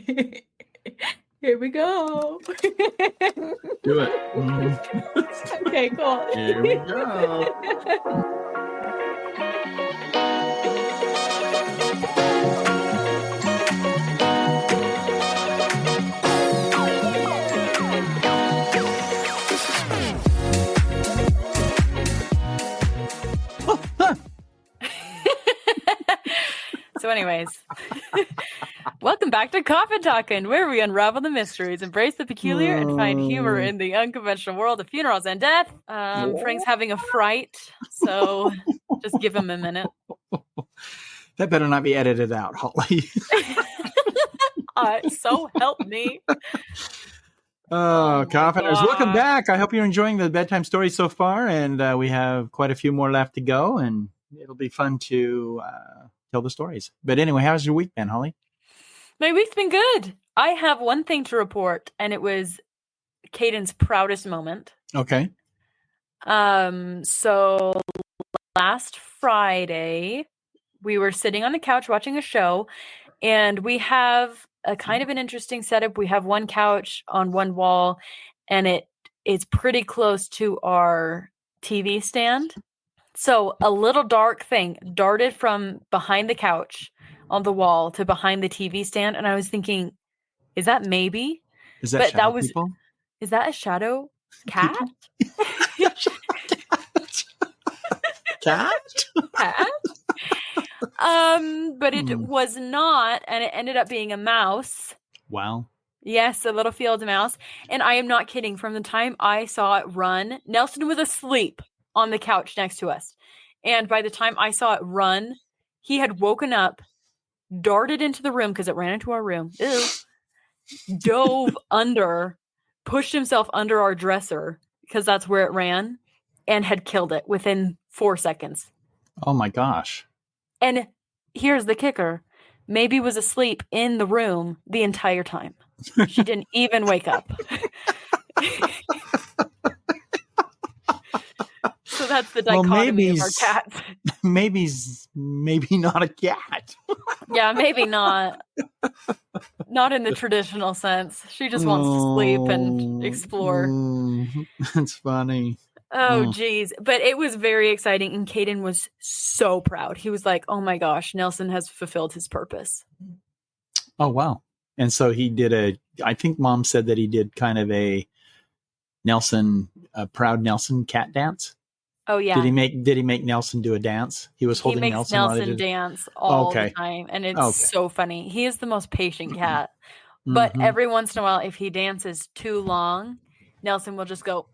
Here we go. Do it. Okay, cool. Here we go. So anyways, welcome back to Coffin Talkin', where we unravel the mysteries, embrace the peculiar, and find humor in the unconventional world of funerals and death. Frank's having a fright, so just give him a minute. That better not be edited out, Holly. So help me. Oh, coffiners, welcome back. I hope you're enjoying the bedtime stories so far, and we have quite a few more left to go, and it'll be fun to tell the stories. But anyway, how's your week been, Holly? My week's been good. I have one thing to report, and it was Caden's proudest moment. Okay. So last Friday, we were sitting on the couch watching a show, and we have a kind of an interesting setup. We have one couch on one wall, and it's pretty close to our TV stand. So a little dark thing darted from behind the couch on the wall to behind the TV stand, and I was thinking, is that maybe? Is that shadow people? Is that a shadow cat? Cat? Cat? But it was not, and it ended up being a mouse. Wow. Yes, a little field mouse. And I am not kidding. From the time I saw it run, Nelson was asleep on the couch next to us. And by the time I saw it run, he had woken up, darted into the room because it ran into our room, dove under, pushed himself under our dresser because that's where it ran, and had killed it within 4 seconds. Oh my gosh. And here's the kicker. Maybe was asleep in the room the entire time. She didn't even wake up. So that's the dichotomy of our cats. Maybe not a cat. Yeah, maybe not. Not in the traditional sense. She just wants to sleep and explore. That's funny. Oh, geez. But it was very exciting. And Caden was so proud. He was like, oh my gosh, Nelson has fulfilled his purpose. Oh, wow. And so he did I think Mom said that he did kind of a proud Nelson cat dance. Oh, yeah. Did he make Nelson do a dance? He was holding Nelson. He makes Nelson dance all the time. And it's so funny. He is the most patient cat. But every once in a while, if he dances too long, Nelson will just go,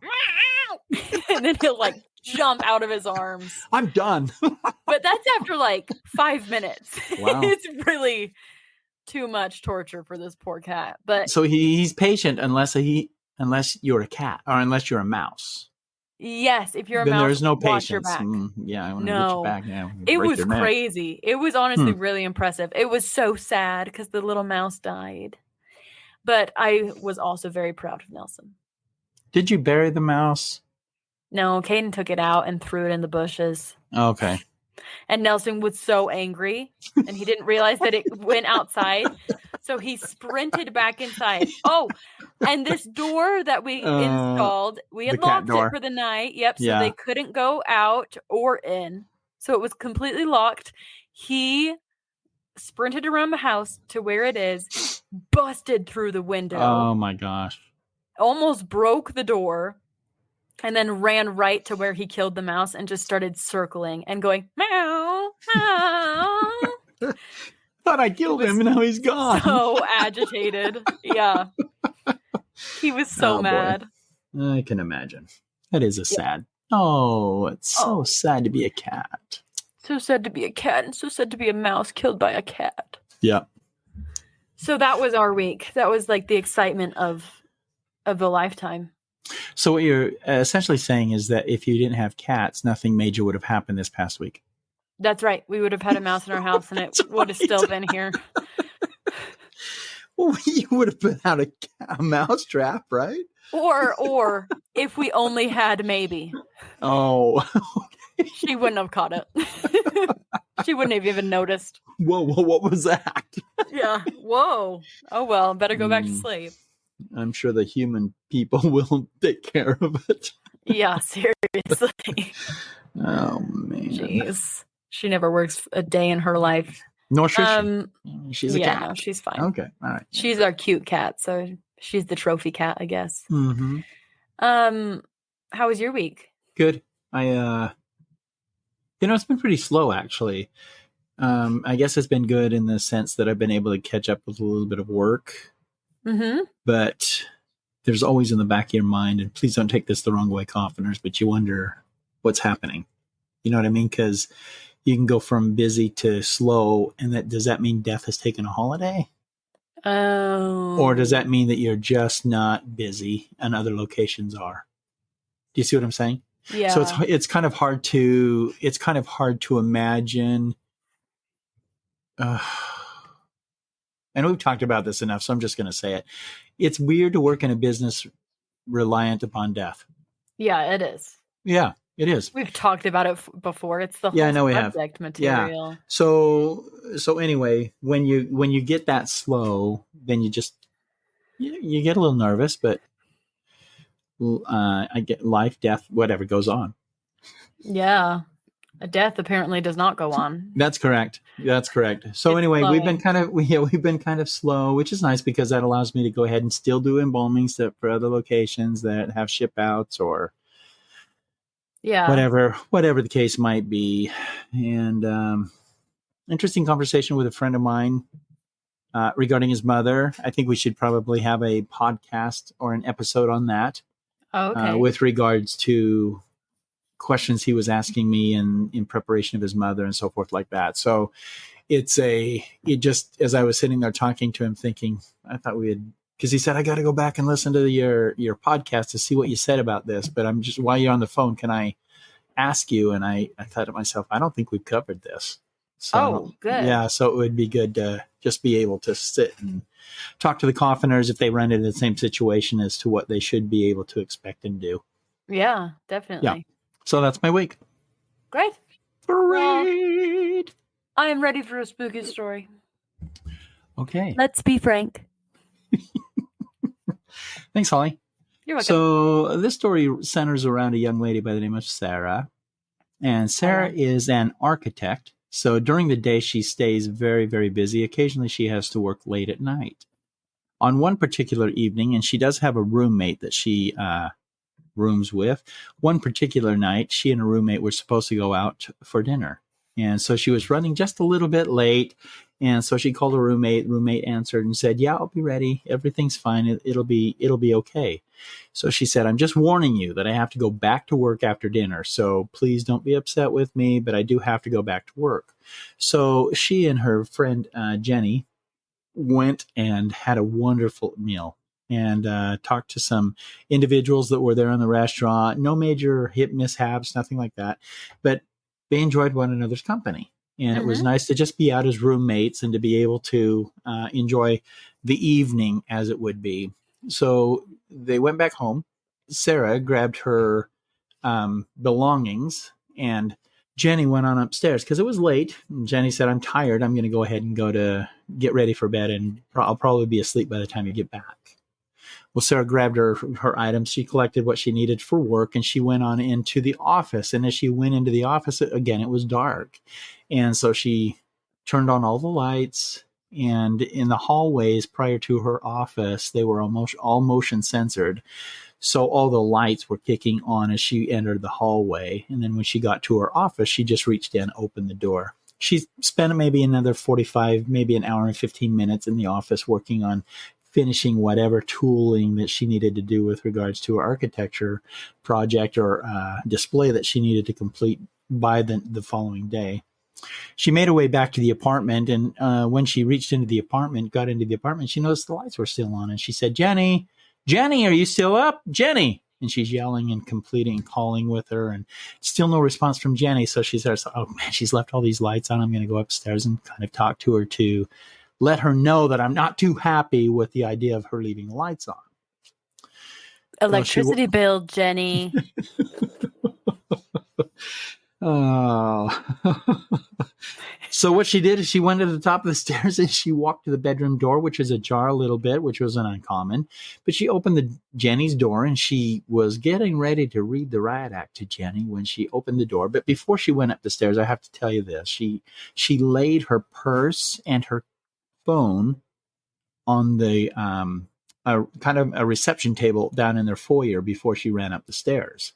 and then he'll like jump out of his arms. I'm done. But that's after like 5 minutes. Wow. It's really too much torture for this poor cat. But so he's patient unless you're a cat or unless you're a mouse. Yes, if you're a then mouse, there's no watch patience. your back. Yeah, I want to get your back. Yeah, it was crazy. It was honestly really impressive. It was so sad because the little mouse died. But I was also very proud of Nelson. Did you bury the mouse? No, Caden took it out and threw it in the bushes. Okay. And Nelson was so angry, and he didn't realize that it went outside. So he sprinted back inside. Oh, and this door that we installed, we had locked it for the night. Yep, so they couldn't go out or in. So it was completely locked. He sprinted around the house to where it is, busted through the window. Oh, my gosh. Almost broke the door. And then ran right to where he killed the mouse and just started circling and going, meow, meow. Thought I killed him and now he's gone. So agitated. Yeah. He was so mad. Boy. I can imagine. That is sad. Oh, it's so sad to be a cat. So sad to be a cat and so sad to be a mouse killed by a cat. Yeah. So that was our week. That was like the excitement of the lifetime. So what you're essentially saying is that if you didn't have cats, nothing major would have happened this past week. That's right. We would have had a mouse in our house and it would have still been here. Well, you would have put out a mouse trap, right? Or if we only had maybe. Oh, She wouldn't have caught it. She wouldn't have even noticed. Whoa, what was that? Yeah. Whoa. Oh, well, better go back to sleep. I'm sure the human people will take care of it. Yeah, seriously. Oh, man. Jeez. She never works a day in her life. Nor should she. She's a cat. No, she's fine. Okay, all right. She's our cute cat, so she's the trophy cat, I guess. Mm-hmm. How was your week? Good. It's been pretty slow, actually. I guess it's been good in the sense that I've been able to catch up with a little bit of work. Mm-hmm. But there's always in the back of your mind, and please don't take this the wrong way, coffiners, but you wonder what's happening. You know what I mean? Because you can go from busy to slow, and does that mean death has taken a holiday? Oh. Or does that mean that you're just not busy and other locations are? Do you see what I'm saying? Yeah. So it's kind of hard to imagine. I know we've talked about this enough, so I'm just going to say it. It's weird to work in a business reliant upon death. Yeah, it is. Yeah, it is. We've talked about it before. It's the whole I know we have. material. Yeah. So anyway, when you get that slow, then you just you get a little nervous, but I get life, death, whatever goes on. Yeah. A death apparently does not go on. That's correct. So anyway, slow. we've been kind of slow, which is nice because that allows me to go ahead and still do embalmings for other locations that have ship outs or whatever the case might be. And interesting conversation with a friend of mine regarding his mother. I think we should probably have a podcast or an episode on that. Oh, okay. With regards to questions he was asking me in preparation of his mother and so forth like that. So it just, as I was sitting there talking to him, thinking, I thought because he said, I got to go back and listen to your podcast to see what you said about this. But I'm just, while you're on the phone, can I ask you? And I thought to myself, I don't think we've covered this. So, good. Yeah. So it would be good to just be able to sit and talk to the coffiners if they run into the same situation as to what they should be able to expect and do. Yeah, definitely. Yeah. So that's my week. Great. Great. I am ready for a spooky story. Okay. Let's be frank. Thanks, Holly. You're welcome. So this story centers around a young lady by the name of Sarah. And Sarah is an architect. So during the day, she stays very, very busy. Occasionally, she has to work late at night. On one particular evening, and she does have a roommate that she rooms with. One particular night, she and a roommate were supposed to go out for dinner. And so she was running just a little bit late. And so she called her roommate. Roommate answered and said, yeah, I'll be ready. Everything's fine. It'll be okay. So she said, I'm just warning you that I have to go back to work after dinner. So please don't be upset with me, but I do have to go back to work. So she and her friend, Jenny, went and had a wonderful meal and talked to some individuals that were there in the restaurant. No major hip mishaps, nothing like that. But they enjoyed one another's company. And it was nice to just be out as roommates and to be able to enjoy the evening as it would be. So they went back home. Sarah grabbed her belongings, and Jenny went on upstairs because it was late. And Jenny said, I'm tired. I'm going to go ahead and go to get ready for bed, and I'll probably be asleep by the time you get back. Well, Sarah grabbed her items. She collected what she needed for work, and she went on into the office. And as she went into the office, again, it was dark. And so she turned on all the lights. And in the hallways prior to her office, they were almost all motion censored. So all the lights were kicking on as she entered the hallway. And then when she got to her office, she just reached in, opened the door. She spent maybe another 45, maybe an hour and 15 minutes in the office working on finishing whatever tooling that she needed to do with regards to her architecture project or display that she needed to complete by the following day. She made her way back to the apartment, and when she got into the apartment, she noticed the lights were still on, and she said, Jenny, are you still up? Jenny! And she's yelling and completing, calling with her, and still no response from Jenny. So she says, oh man, she's left all these lights on. I'm going to go upstairs and kind of talk to her to let her know that I'm not too happy with the idea of her leaving the lights on. Electricity bill, Jenny. Oh. So what she did is she went to the top of the stairs and she walked to the bedroom door, which was ajar a little bit, which wasn't uncommon. But she opened Jenny's door and she was getting ready to read the riot act to Jenny when she opened the door. But before she went up the stairs, I have to tell you this: she laid her purse and her phone on the a kind of a reception table down in their foyer before she ran up the stairs.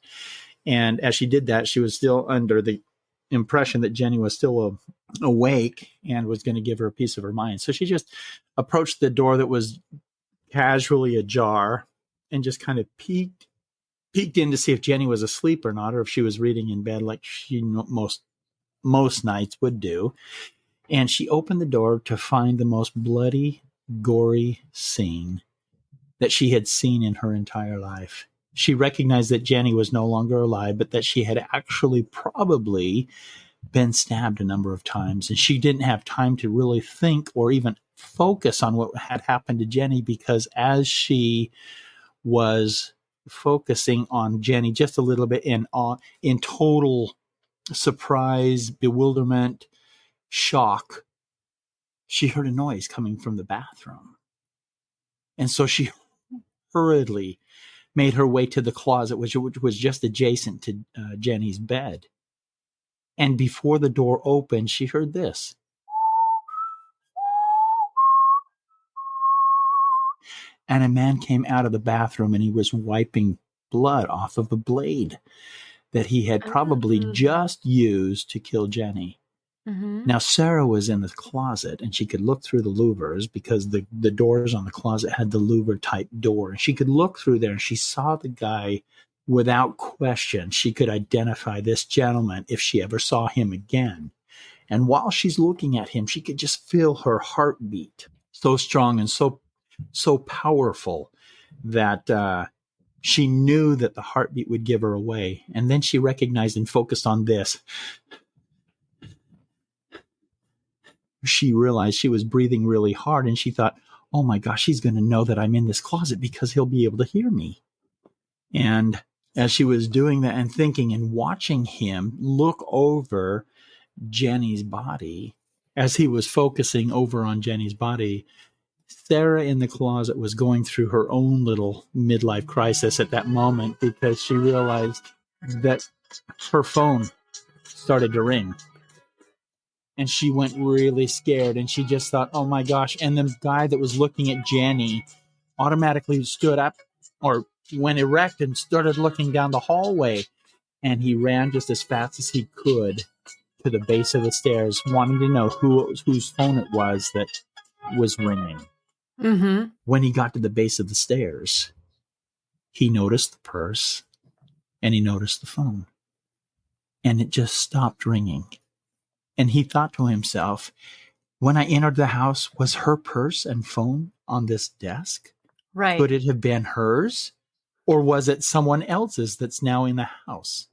And as she did that, she was still under the impression that Jenny was still awake and was going to give her a piece of her mind. So she just approached the door that was casually ajar and just kind of peeked in to see if Jenny was asleep or not, or if she was reading in bed like she most nights would do. And she opened the door to find the most bloody, gory scene that she had seen in her entire life. She recognized that Jenny was no longer alive, but that she had actually probably been stabbed a number of times. And she didn't have time to really think or even focus on what had happened to Jenny, because as she was focusing on Jenny just a little bit in total surprise, bewilderment, shock, she heard a noise coming from the bathroom. And so she hurriedly made her way to the closet, which was just adjacent to Jenny's bed. And before the door opened, she heard this. And a man came out of the bathroom and he was wiping blood off of a blade that he had probably just used to kill Jenny. Mm-hmm. Now, Sarah was in the closet and she could look through the louvers because the doors on the closet had the louver type door. And she could look through there and she saw the guy without question. She could identify this gentleman if she ever saw him again. And while she's looking at him, she could just feel her heartbeat so strong and so powerful that she knew that the heartbeat would give her away. And then she recognized and focused on this. She realized she was breathing really hard and she thought, oh my gosh, he's going to know that I'm in this closet because he'll be able to hear me. And as she was doing that and thinking and watching him look over Jenny's body, as he was focusing over on Jenny's body, Sarah in the closet was going through her own little midlife crisis at that moment, because she realized that her phone started to ring. And she went really scared and she just thought, oh my gosh. And the guy that was looking at Jenny automatically stood up or went erect and started looking down the hallway. And he ran just as fast as he could to the base of the stairs, wanting to know whose phone it was that was ringing. Mm-hmm. When he got to the base of the stairs, he noticed the purse and he noticed the phone. And it just stopped ringing. And he thought to himself, when I entered the house, was her purse and phone on this desk? Right. Could it have been hers? Or was it someone else's that's now in the house?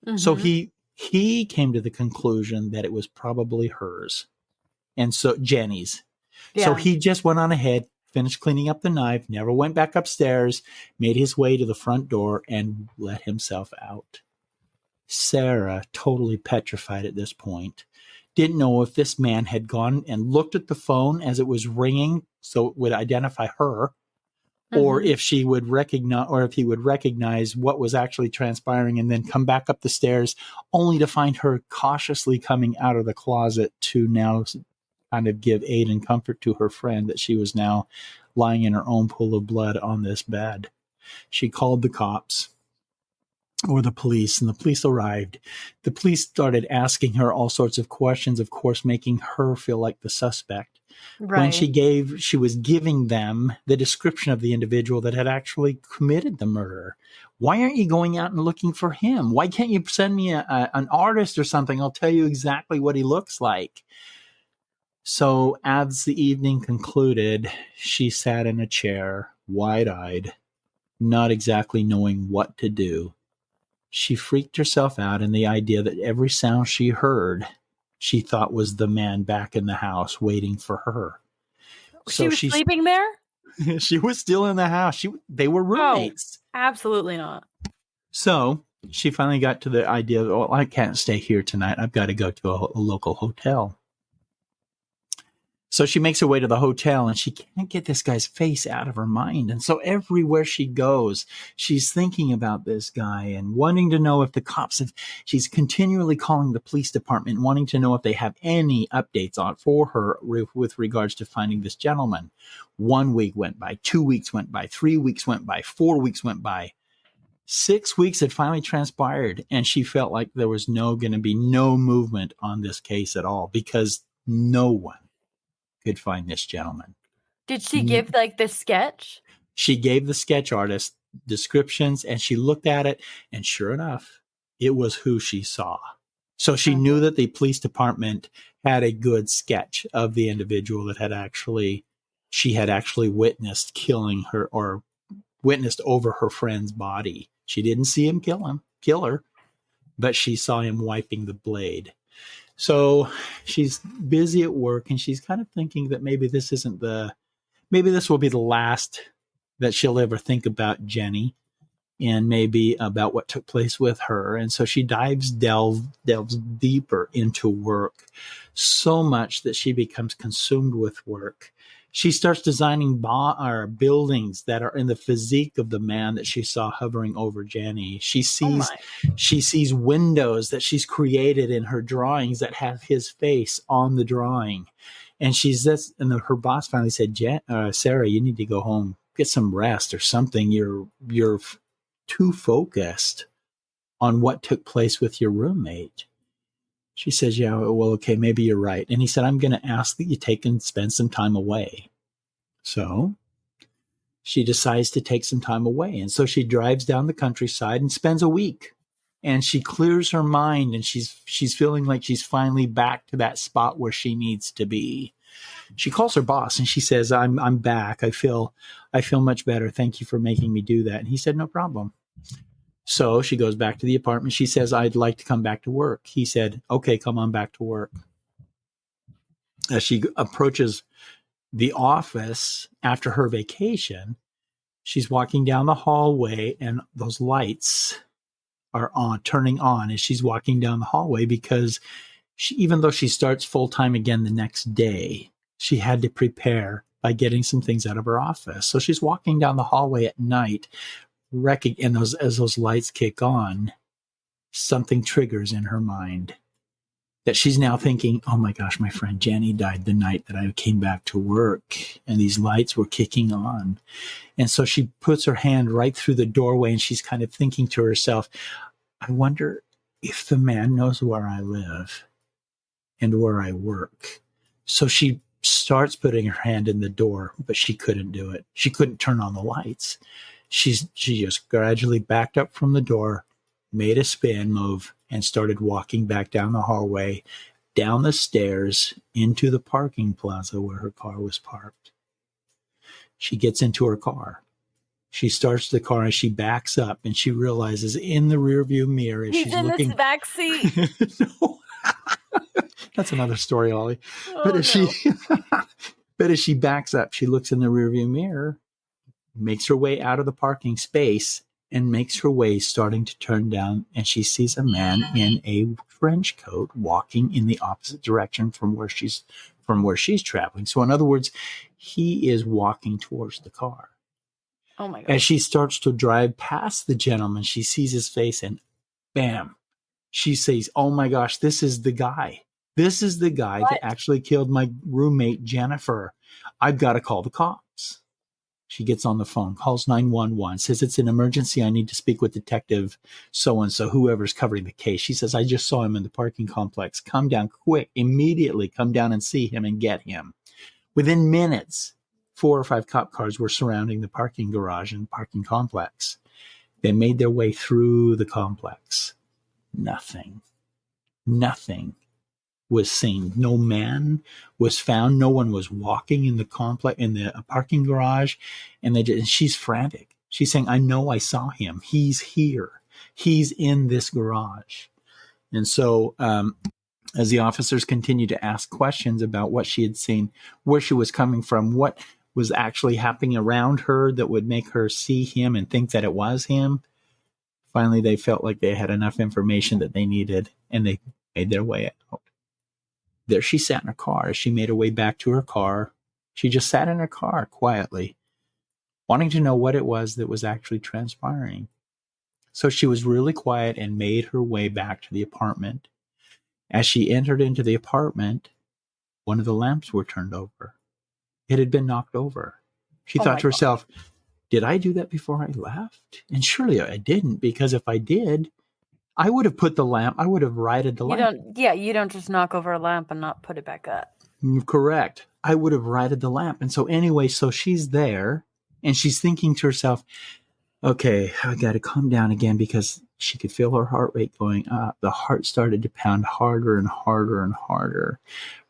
Mm-hmm. So he came to the conclusion that it was probably hers. And so Jenny's. Yeah. So he just went on ahead, finished cleaning up the knife, never went back upstairs, made his way to the front door and let himself out. Sarah, totally petrified at this point, didn't know if this man had gone and looked at the phone as it was ringing so it would identify her, mm-hmm. or if she would recognize, or if he would recognize what was actually transpiring and then come back up the stairs only to find her cautiously coming out of the closet to now kind of give aid and comfort to her friend that she was now lying in her own pool of blood on this bed. She called the cops. Or the police, and the police arrived. The police started asking her all sorts of questions, of course, making her feel like the suspect. Right. When she was giving them the description of the individual that had actually committed the murder. Why aren't you going out and looking for him? Why can't you send me an artist or something? I'll tell you exactly what he looks like. So as the evening concluded, she sat in a chair, wide-eyed, not exactly knowing what to do. She freaked herself out in the idea that every sound she heard, she thought was the man back in the house waiting for her. So she was sleeping there? She was still in the house. They were roommates. Oh, absolutely not. So she finally got to the idea of, well, I can't stay here tonight. I've got to go to a local hotel. So she makes her way to the hotel and she can't get this guy's face out of her mind. And so everywhere she goes, she's thinking about this guy and wanting to know if the cops have, she's continually calling the police department, wanting to know if they have any updates on for her with regards to finding this gentleman. 1 week went by, 2 weeks went by, 3 weeks went by, 4 weeks went by. 6 weeks had finally transpired and she felt like there was going to be no movement on this case at all because no one could find this gentleman. Did she give like the sketch? She gave the sketch artist descriptions and she looked at it and sure enough, it was who she saw. So she knew that the police department had a good sketch of the individual that she had actually witnessed killing her or witnessed over her friend's body. She didn't see him kill her, but she saw him wiping the blade. So she's busy at work and she's kind of thinking that maybe this will be the last that she'll ever think about Jenny and maybe about what took place with her. And so she delves deeper into work, so much that she becomes consumed with work. She starts designing buildings that are in the physique of the man that she saw hovering over Jenny. She sees windows that she's created in her drawings that have his face on the drawing. And her boss finally said, Sarah, you need to go home, get some rest or something. You're too focused on what took place with your roommate. She says, yeah, well, okay, maybe you're right. And he said, I'm going to ask that you take and spend some time away. So she decides to take some time away. And so she drives down the countryside and spends a week. And she clears her mind and she's feeling like she's finally back to that spot where she needs to be. She calls her boss and she says, I'm back. I feel much better. Thank you for making me do that. And he said, no problem. So she goes back to the apartment. She says, I'd like to come back to work. He said, okay, come on back to work. As she approaches the office after her vacation, she's walking down the hallway and those lights are turning on as she's walking down the hallway because even though she starts full-time again the next day, she had to prepare by getting some things out of her office. So she's walking down the hallway at night, and as those lights kick on, something triggers in her mind that she's now thinking, oh my gosh, my friend Jenny died the night that I came back to work and these lights were kicking on. And so she puts her hand right through the doorway and she's kind of thinking to herself, I wonder if the man knows where I live and where I work. So she starts putting her hand in the door, but she couldn't do it. She couldn't turn on the lights. She just gradually backed up from the door, made a spin move, and started walking back down the hallway, down the stairs, into the parking plaza where her car was parked. She gets into her car. She starts the car and she backs up and she realizes in the rearview mirror as she's looking. He's in this back seat. No. That's another story, Ollie. Oh, But as she backs up, she looks in the rearview mirror, makes her way out of the parking space, and makes her way starting to turn down, and she sees a man in a trench coat walking in the opposite direction from where she's traveling. So in other words, he is walking towards the car. Oh my God. As she starts to drive past the gentleman, she sees his face and bam, she says, oh my gosh, this is the guy. This is the guy that actually killed my roommate, Jennifer. I've got to call the cops. She gets on the phone, calls 911, says it's an emergency. I need to speak with Detective so-and-so, whoever's covering the case. She says, I just saw him in the parking complex. Come down quick, immediately come down and see him and get him. Within minutes, 4 or 5 cop cars were surrounding the parking garage and parking complex. They made their way through the complex. Nothing was seen. No man was found. No one was walking in the complex, in the parking garage. And she's frantic. She's saying, I know I saw him. He's here. He's in this garage. And so, as the officers continued to ask questions about what she had seen, where she was coming from, what was actually happening around her that would make her see him and think that it was him, Finally, they felt like they had enough information that they needed, and they made their way out. There she sat in her car. As she made her way back to her car, she just sat in her car quietly, wanting to know what it was that was actually transpiring. So she was really quiet and made her way back to the apartment. As she entered into the apartment, one of the lamps were turned over. It had been knocked over. She Oh thought my to God. herself, did I do that before I left? And surely I didn't, because if I did, I would have put the lamp, I would have righted the lamp. You don't just knock over a lamp and not put it back up. Correct. I would have righted the lamp. And so anyway, so she's there and she's thinking to herself, okay, I got to calm down again, because she could feel her heart rate going up. The heart started to pound harder and harder and harder.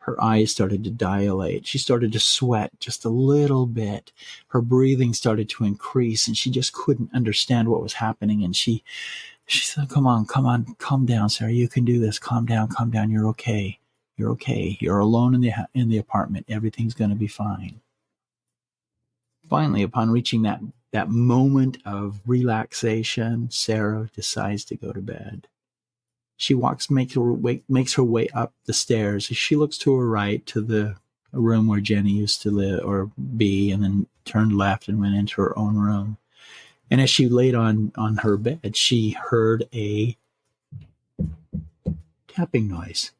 Her eyes started to dilate. She started to sweat just a little bit. Her breathing started to increase, and she just couldn't understand what was happening. And she said, come on, calm down, Sarah. You can do this. Calm down. You're okay. You're okay. You're alone in the apartment. Everything's going to be fine. Finally, upon reaching that moment of relaxation, Sarah decides to go to bed. She makes her way up the stairs. She looks to her right to the room where Jenny used to live or be, and then turned left and went into her own room. And as she laid on her bed, she heard a tapping noise.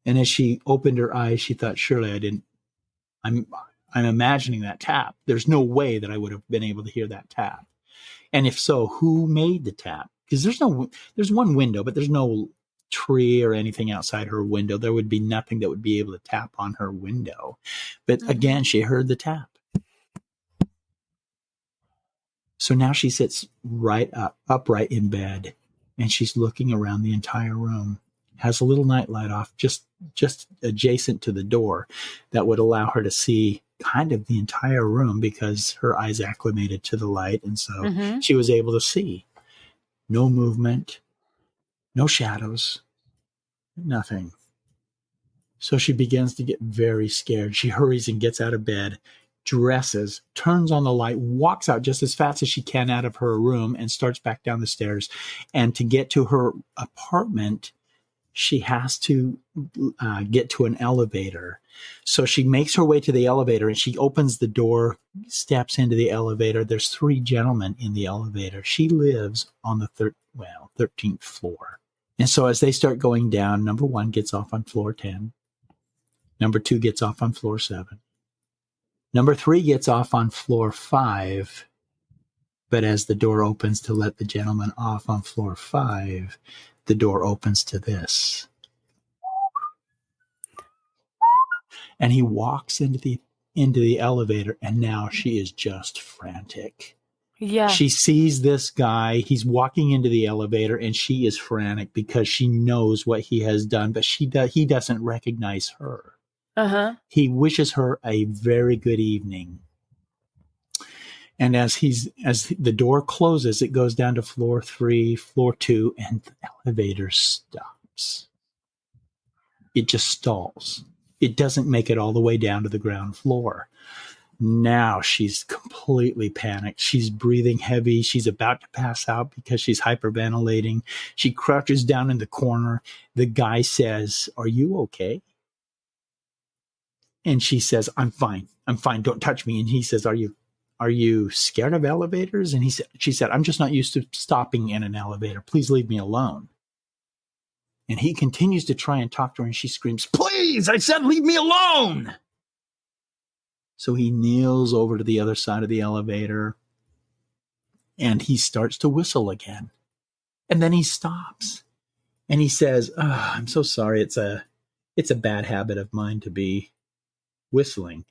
And as she opened her eyes, she thought, surely I'm imagining that tap. There's no way that I would have been able to hear that tap. And if so, who made the tap? Because there's one window, but there's no tree or anything outside her window. There would be nothing that would be able to tap on her window. But again, she heard the tap. So now she sits upright in bed, and she's looking around the entire room. Has a little nightlight off just adjacent to the door that would allow her to see kind of the entire room, because her eyes acclimated to the light, and so she was able to see. No movement, no shadows, nothing. So she begins to get very scared. She hurries and gets out of bed, dresses, turns on the light, walks out just as fast as she can out of her room, and starts back down the stairs. And to get to her apartment, she has to get to an elevator. So she makes her way to the elevator, and she opens the door, steps into the elevator. There's 3 gentlemen in the elevator. She lives on the 13th floor. And so as they start going down, number 1 gets off on floor 10. Number 2 gets off on floor 7. Number 3 gets off on floor 5. But as the door opens to let the gentleman off on floor 5, the door opens to this. And he walks into the elevator, and now she is just frantic. Yeah. She sees this guy. He's walking into the elevator, and she is frantic because she knows what he has done, but he doesn't recognize her. He wishes her a very good evening. And as the door closes, it goes down to floor 3, floor 2, and the elevator stops. It just stalls. It doesn't make it all the way down to the ground floor. Now she's completely panicked. She's breathing heavy. She's about to pass out because she's hyperventilating. She crouches down in the corner. The guy says, "Are you okay?" And she says, I'm fine. Don't touch me. And he says, Are you scared of elevators? And she said, I'm just not used to stopping in an elevator. Please leave me alone. And he continues to try and talk to her, and she screams, Please, I said, leave me alone. So he kneels over to the other side of the elevator, and he starts to whistle again. And then he stops, and he says, I'm so sorry. It's a bad habit of mine to be whistling.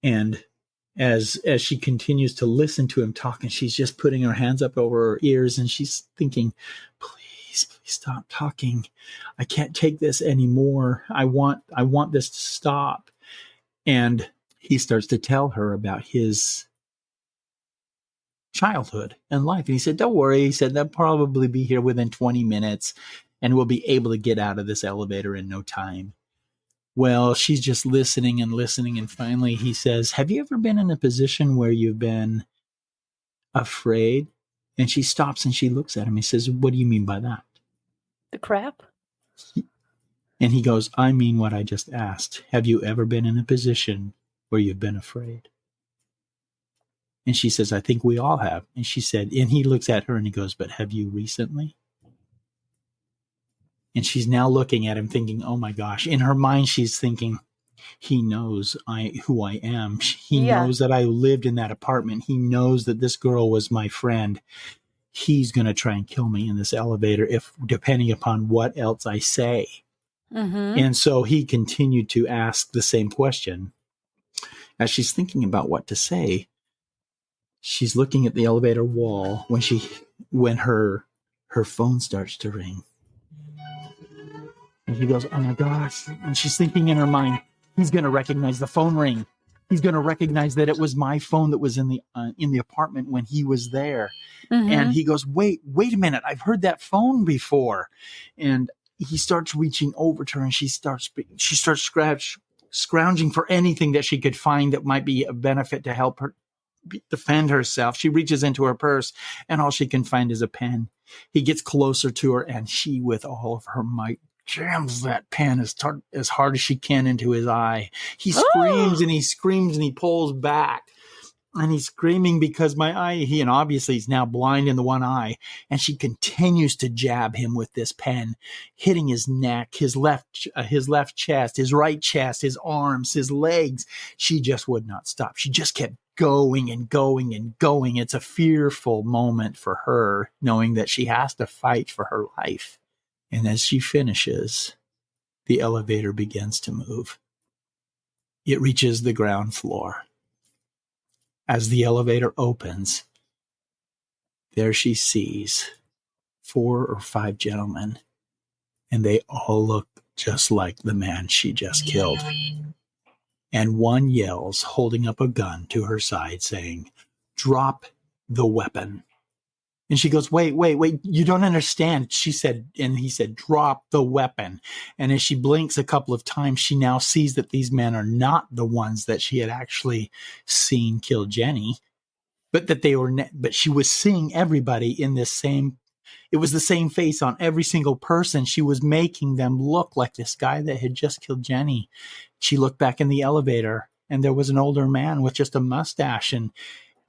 And as she continues to listen to him talk, and she's just putting her hands up over her ears, and she's thinking, please stop talking. I can't take this anymore. I want this to stop. And he starts to tell her about his childhood and life. And he said, don't worry. He said, they'll probably be here within 20 minutes, and we'll be able to get out of this elevator in no time. Well, she's just listening. And finally he says, have you ever been in a position where you've been afraid And she stops and she looks at him and says, what do you mean by that? The crap? And he goes, I mean what I just asked. Have you ever been in a position where you've been afraid? And she says, I think we all have. And she said, and he looks at her and he goes, but have you recently? And she's now looking at him thinking, oh my gosh. In her mind, she's thinking, he knows who I am. He knows that I lived in that apartment. He knows that this girl was my friend. He's going to try and kill me in this elevator depending upon what else I say. Mm-hmm. And so he continued to ask the same question. As she's thinking about what to say, she's looking at the elevator wall when her phone starts to ring. And she goes, oh my gosh. And she's thinking in her mind, he's going to recognize the phone ring. He's going to recognize that it was my phone that was in the apartment when he was there. Mm-hmm. And he goes, wait a minute. I've heard that phone before. And he starts reaching over to her and she starts scrounging for anything that she could find that might be a benefit to help her defend herself. She reaches into her purse and all she can find is a pen. He gets closer to her and she, with all of her might, jams that pen as hard as she can into his eye. He screams and he screams and he pulls back. And he's screaming because and obviously he's now blind in the one eye. And she continues to jab him with this pen, hitting his neck, his left chest, his right chest, his arms, his legs. She just would not stop. She just kept going and going and going. It's a fearful moment for her, knowing that she has to fight for her life. And as she finishes, the elevator begins to move. It reaches the ground floor. As the elevator opens, there she sees 4 or 5 gentlemen, and they all look just like the man she just killed. And one yells, holding up a gun to her side, saying, drop the weapon. And she goes, wait, you don't understand. She said, and he said, drop the weapon. And as she blinks a couple of times, she now sees that these men are not the ones that she had actually seen kill Jenny, but that but she was seeing everybody in this same, it was the same face on every single person. She was making them look like this guy that had just killed Jenny. She looked back in the elevator and there was an older man with just a mustache and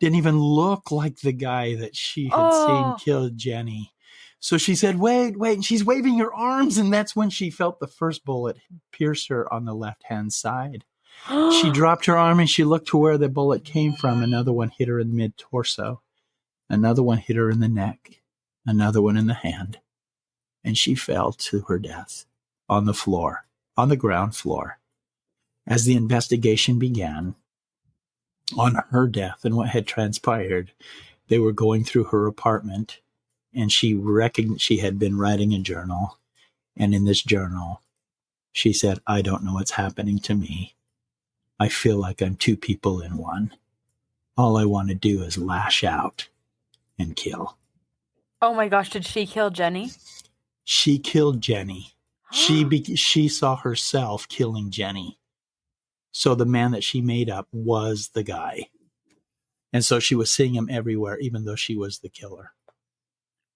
didn't even look like the guy that she had seen kill Jenny. So she said, wait, and she's waving her arms, and that's when she felt the first bullet pierce her on the left-hand side. She dropped her arm and she looked to where the bullet came from. Another one hit her in mid-torso. Another one hit her in the neck. Another one in the hand. And she fell to her death on the floor, on the ground floor. As the investigation began on her death and what had transpired, they were going through her apartment, and she had been writing a journal. And in this journal, she said, I don't know what's happening to me. I feel like I'm 2 people in one. All I want to do is lash out and kill. Oh my gosh, did she kill Jenny? She killed Jenny. She saw herself killing Jenny. So the man that she made up was the guy. And so she was seeing him everywhere, even though she was the killer.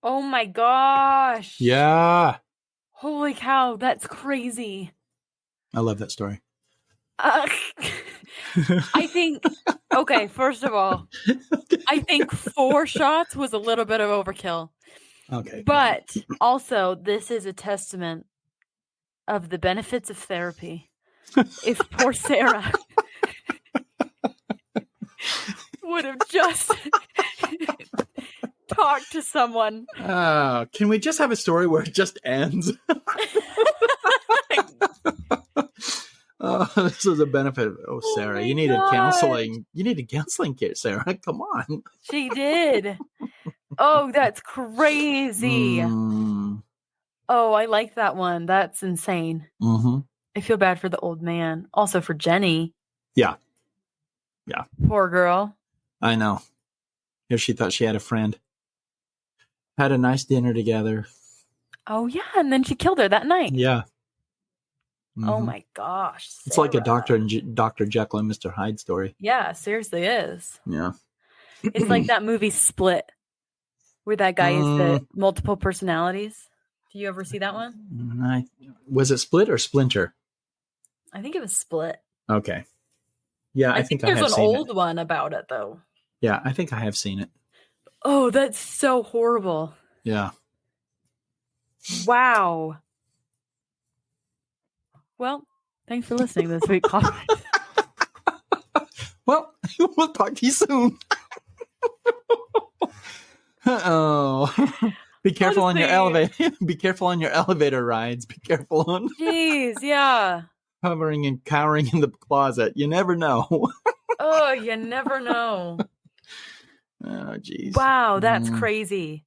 Oh my gosh. Yeah. Holy cow, that's crazy. I love that story. I think, okay, first of all, I think 4 shots was a little bit of overkill. Okay. But also, this is a testament of the benefits of therapy. If poor Sarah would have just talked to someone. Can we just have a story where it just ends? This is a benefit. Oh, Sarah, you needed counseling. You needed counseling care, Sarah. Come on. She did. Oh, that's crazy. Oh, I like that one. That's insane. Mm-hmm. I feel bad for the old man. Also for Jenny. Yeah. Poor girl. I know. Here she thought she had a friend. Had a nice dinner together. Oh, yeah. And then she killed her that night. Yeah. Mm-hmm. Oh, my gosh. Sarah. It's like a Dr. Jekyll and Mr. Hyde story. Yeah, seriously is. Yeah. It's like that movie Split where that guy is the multiple personalities. Do you ever see that one? Was it Split or Splinter? I think it was Split. Okay. Yeah, I think I there's have an seen old one about it though. Yeah, I think I have seen it. Oh, that's so horrible. Yeah. Wow. Well, thanks for listening this week, Coffee. Well, we'll talk to you soon. Oh, be careful on your elevator. Be careful on your elevator rides. Be careful on. Jeez, yeah. Hovering and cowering in the closet. You never know. Oh, you never know. Oh, geez. Wow, that's crazy.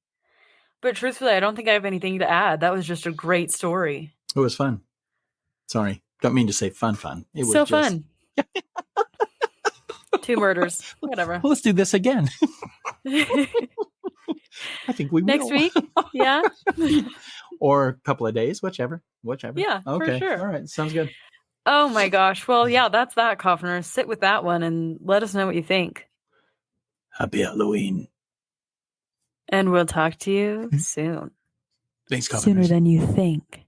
But truthfully, I don't think I have anything to add. That was just a great story. It was fun. Sorry, don't mean to say fun. It was so just fun. 2 murders, whatever. Well, let's do this again. I think we will. Next week? Yeah. Or a couple of days, whichever. Yeah, okay. For sure. All right, sounds good. Oh my gosh. Well, yeah, that's that, Coffiners. Sit with that one and let us know what you think. Happy Halloween. And we'll talk to you soon. Thanks, Coffiners. Sooner than you think.